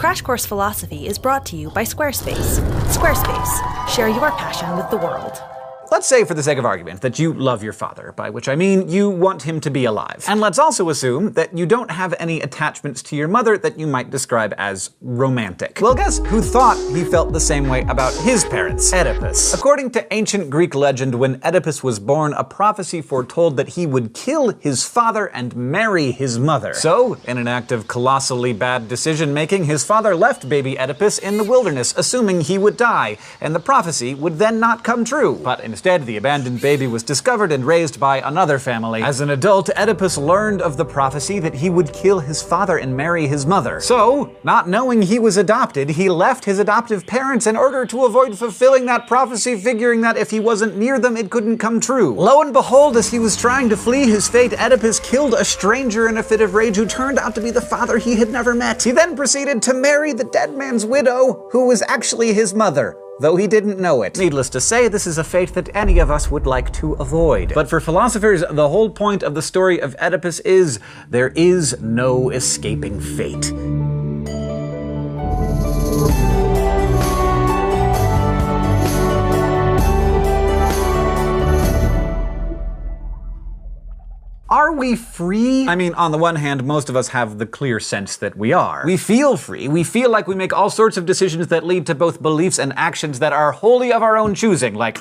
Crash Course Philosophy is brought to you by Squarespace. Squarespace. Share your passion with the world. Let's say, for the sake of argument, that you love your father, by which I mean you want him to be alive. And let's also assume that you don't have any attachments to your mother that you might describe as romantic. Well, guess who thought he felt the same way about his parents? Oedipus. According to ancient Greek legend, when Oedipus was born, a prophecy foretold that he would kill his father and marry his mother. So, in an act of colossally bad decision-making, his father left baby Oedipus in the wilderness, assuming he would die, and the prophecy would then not come true. But instead, the abandoned baby was discovered and raised by another family. As an adult, Oedipus learned of the prophecy that he would kill his father and marry his mother. So, not knowing he was adopted, he left his adoptive parents in order to avoid fulfilling that prophecy, figuring that if he wasn't near them, it couldn't come true. Lo and behold, as he was trying to flee his fate, Oedipus killed a stranger in a fit of rage who turned out to be the father he had never met. He then proceeded to marry the dead man's widow, who was actually his mother, though he didn't know it. Needless to say, this is a fate that any of us would like to avoid. But for philosophers, the whole point of the story of Oedipus is there is no escaping fate. Are we free? I mean, on the one hand, most of us have the clear sense that we are. We feel free. We feel like we make all sorts of decisions that lead to both beliefs and actions that are wholly of our own choosing, like,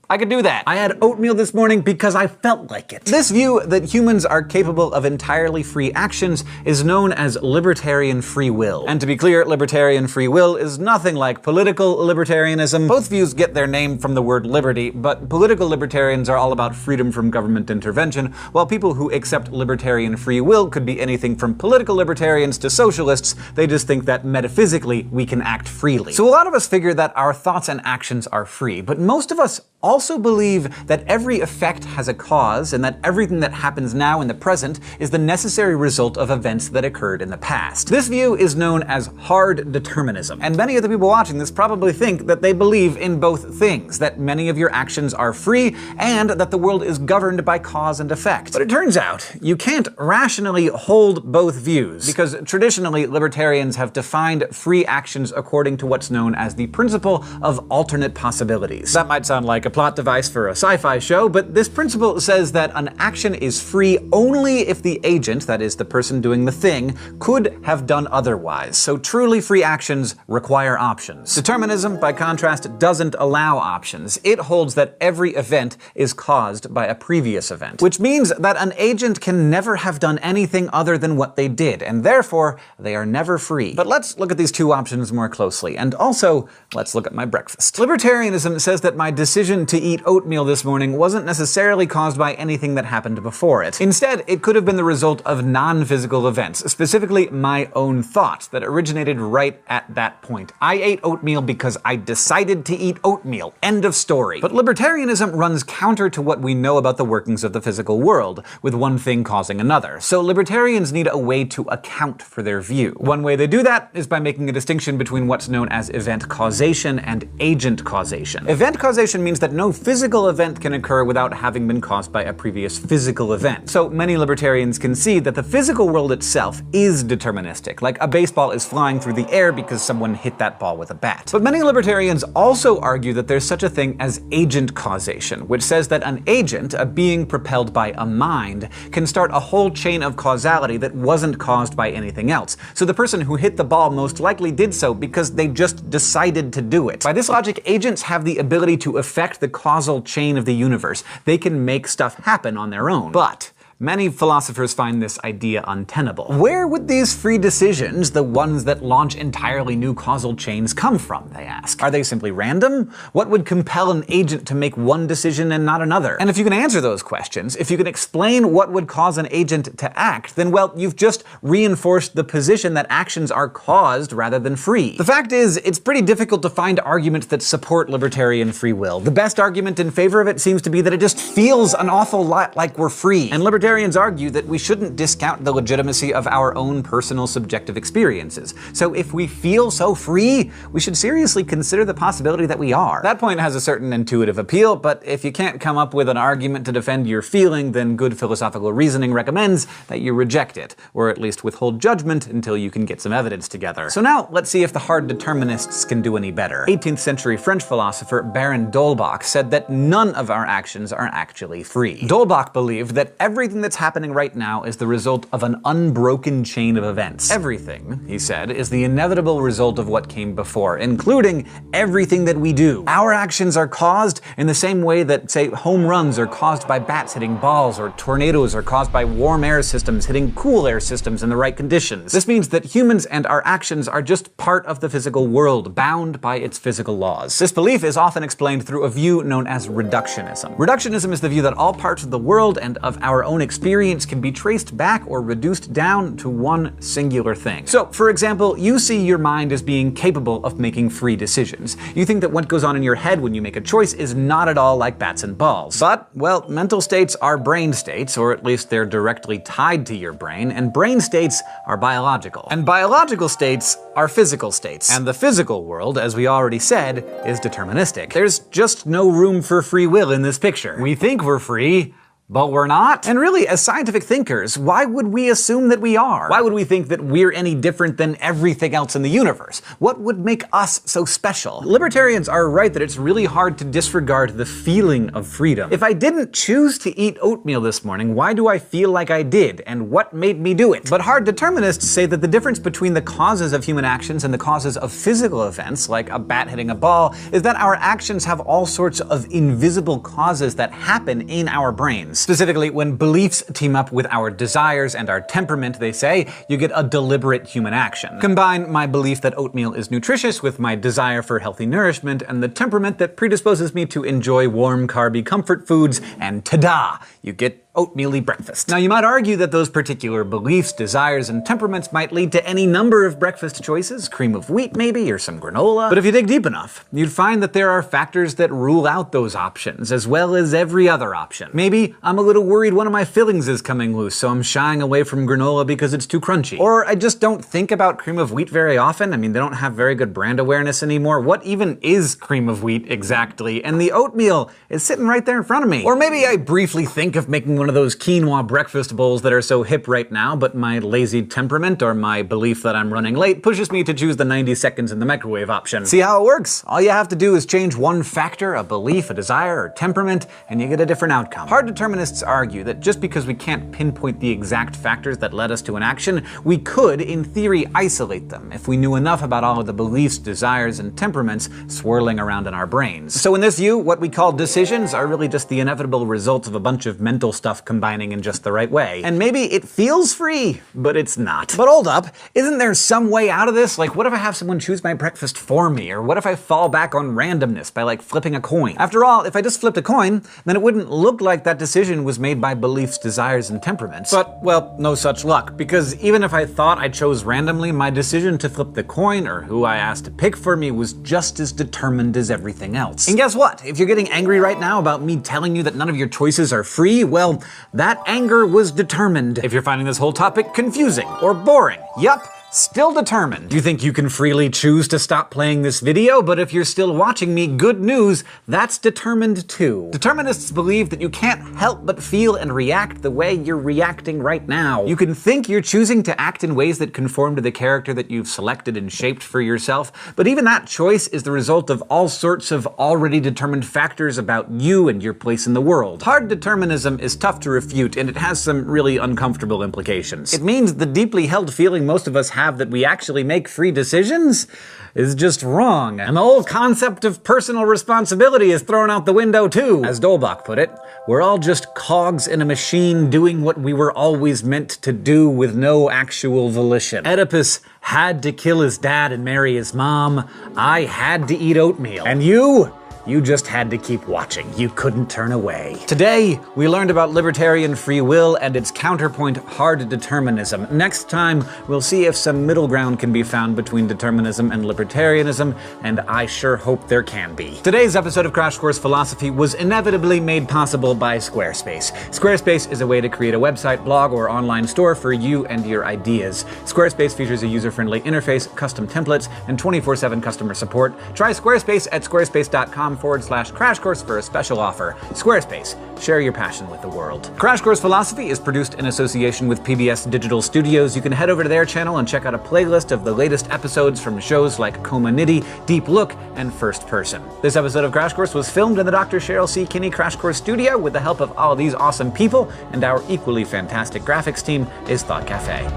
I could do that. I had oatmeal this morning because I felt like it. This view that humans are capable of entirely free actions is known as libertarian free will. And to be clear, libertarian free will is nothing like political libertarianism. Both views get their name from the word liberty, but political libertarians are all about freedom from government intervention, while people who accept libertarian free will could be anything from political libertarians to socialists. They just think that metaphysically we can act freely. So a lot of us figure that our thoughts and actions are free, but most of us also believe that every effect has a cause and that everything that happens now in the present is the necessary result of events that occurred in the past. This view is known as hard determinism, and many of the people watching this probably think that they believe in both things, that many of your actions are free and that the world is governed by cause and effect. But it turns out you can't rationally hold both views, because traditionally libertarians have defined free actions according to what's known as the principle of alternate possibilities. That might sound like a plot device for a sci-fi show, but this principle says that an action is free only if the agent, that is, the person doing the thing, could have done otherwise. So truly free actions require options. Determinism, by contrast, doesn't allow options. It holds that every event is caused by a previous event, which means that an agent can never have done anything other than what they did, and therefore they are never free. But let's look at these two options more closely, and also let's look at my breakfast. Libertarianism says that my decision to eat oatmeal this morning wasn't necessarily caused by anything that happened before it. Instead, it could have been the result of non-physical events, specifically my own thoughts that originated right at that point. I ate oatmeal because I decided to eat oatmeal. End of story. But libertarianism runs counter to what we know about the workings of the physical world, with one thing causing another. So libertarians need a way to account for their view. One way they do that is by making a distinction between what's known as event causation and agent causation. Event causation means that no physical event can occur without having been caused by a previous physical event. So many libertarians concede that the physical world itself is deterministic, like a baseball is flying through the air because someone hit that ball with a bat. But many libertarians also argue that there's such a thing as agent causation, which says that an agent, a being propelled by a mind, can start a whole chain of causality that wasn't caused by anything else. So the person who hit the ball most likely did so because they just decided to do it. By this logic, agents have the ability to affect the causal chain of the universe. They can make stuff happen on their own. But many philosophers find this idea untenable. Where would these free decisions, the ones that launch entirely new causal chains, come from, they ask? Are they simply random? What would compel an agent to make one decision and not another? And if you can answer those questions, if you can explain what would cause an agent to act, then, well, you've just reinforced the position that actions are caused rather than free. The fact is, it's pretty difficult to find arguments that support libertarian free will. The best argument in favor of it seems to be that it just feels an awful lot like we're free. And libertarians libertarians argue that we shouldn't discount the legitimacy of our own personal subjective experiences. So if we feel so free, we should seriously consider the possibility that we are. That point has a certain intuitive appeal, but if you can't come up with an argument to defend your feeling, then good philosophical reasoning recommends that you reject it, or at least withhold judgment until you can get some evidence together. So now, let's see if the hard determinists can do any better. 18th century French philosopher Baron d'Holbach said that none of our actions are actually free. D'Holbach believed that everything that's happening right now is the result of an unbroken chain of events. Everything, he said, is the inevitable result of what came before, including everything that we do. Our actions are caused in the same way that, say, home runs are caused by bats hitting balls, or tornadoes are caused by warm air systems hitting cool air systems in the right conditions. This means that humans and our actions are just part of the physical world, bound by its physical laws. This belief is often explained through a view known as reductionism. Reductionism is the view that all parts of the world and of our own experience can be traced back or reduced down to one singular thing. So, for example, you see your mind as being capable of making free decisions. You think that what goes on in your head when you make a choice is not at all like bats and balls. But, well, mental states are brain states, or at least they're directly tied to your brain, and brain states are biological. And biological states are physical states. And the physical world, as we already said, is deterministic. There's just no room for free will in this picture. We think we're free, but we're not. And really, as scientific thinkers, why would we assume that we are? Why would we think that we're any different than everything else in the universe? What would make us so special? Libertarians are right that it's really hard to disregard the feeling of freedom. If I didn't choose to eat oatmeal this morning, why do I feel like I did? And what made me do it? But hard determinists say that the difference between the causes of human actions and the causes of physical events, like a bat hitting a ball, is that our actions have all sorts of invisible causes that happen in our brains. Specifically, when beliefs team up with our desires and our temperament, they say, you get a deliberate human action. Combine my belief that oatmeal is nutritious with my desire for healthy nourishment and the temperament that predisposes me to enjoy warm, carby comfort foods, and ta-da! You get oatmeal-y breakfast. Now, you might argue that those particular beliefs, desires, and temperaments might lead to any number of breakfast choices, cream of wheat maybe, or some granola. But if you dig deep enough, you'd find that there are factors that rule out those options, as well as every other option. Maybe I'm a little worried one of my fillings is coming loose, so I'm shying away from granola because it's too crunchy. Or I just don't think about cream of wheat very often. I mean, they don't have very good brand awareness anymore. What even is cream of wheat exactly? And the oatmeal is sitting right there in front of me. Or maybe I briefly think of making one of those quinoa breakfast bowls that are so hip right now, but my lazy temperament or my belief that I'm running late pushes me to choose the 90 seconds in the microwave option. See how it works? All you have to do is change one factor, a belief, a desire, or temperament, and you get a different outcome. Hard determinists argue that just because we can't pinpoint the exact factors that led us to an action, we could, in theory, isolate them if we knew enough about all of the beliefs, desires, and temperaments swirling around in our brains. So in this view, what we call decisions are really just the inevitable results of a bunch of mental stuff combining in just the right way. And maybe it feels free, but it's not. But hold up, isn't there some way out of this? Like, what if I have someone choose my breakfast for me? Or what if I fall back on randomness by, like, flipping a coin? After all, if I just flipped a coin, then it wouldn't look like that decision was made by beliefs, desires, and temperaments. But, well, no such luck, because even if I thought I chose randomly, my decision to flip the coin or who I asked to pick for me was just as determined as everything else. And guess what? If you're getting angry right now about me telling you that none of your choices are free, well, that anger was determined. If you're finding this whole topic confusing or boring, yup, still determined. You think you can freely choose to stop playing this video, but if you're still watching me, good news, that's determined too. Determinists believe that you can't help but feel and react the way you're reacting right now. You can think you're choosing to act in ways that conform to the character that you've selected and shaped for yourself, but even that choice is the result of all sorts of already determined factors about you and your place in the world. Hard determinism is tough to refute, and it has some really uncomfortable implications. It means the deeply held feeling most of us have that we actually make free decisions is just wrong. And the whole concept of personal responsibility is thrown out the window too. As D'Holbach put it, we're all just cogs in a machine doing what we were always meant to do with no actual volition. Oedipus had to kill his dad and marry his mom. I had to eat oatmeal. And you You just had to keep watching. You couldn't turn away. Today, we learned about libertarian free will and its counterpoint, hard determinism. Next time, we'll see if some middle ground can be found between determinism and libertarianism, and I sure hope there can be. Today's episode of Crash Course Philosophy was inevitably made possible by Squarespace. Squarespace is a way to create a website, blog, or online store for you and your ideas. Squarespace features a user-friendly interface, custom templates, and 24/7 customer support. Try Squarespace at squarespace.com/Crash Course for a special offer. Squarespace, share your passion with the world. Crash Course Philosophy is produced in association with PBS Digital Studios. You can head over to their channel and check out a playlist of the latest episodes from shows like Coma Nitty, Deep Look, and First Person. This episode of Crash Course was filmed in the Dr. Cheryl C. Kinney Crash Course studio with the help of all of these awesome people, and our equally fantastic graphics team is Thought Cafe.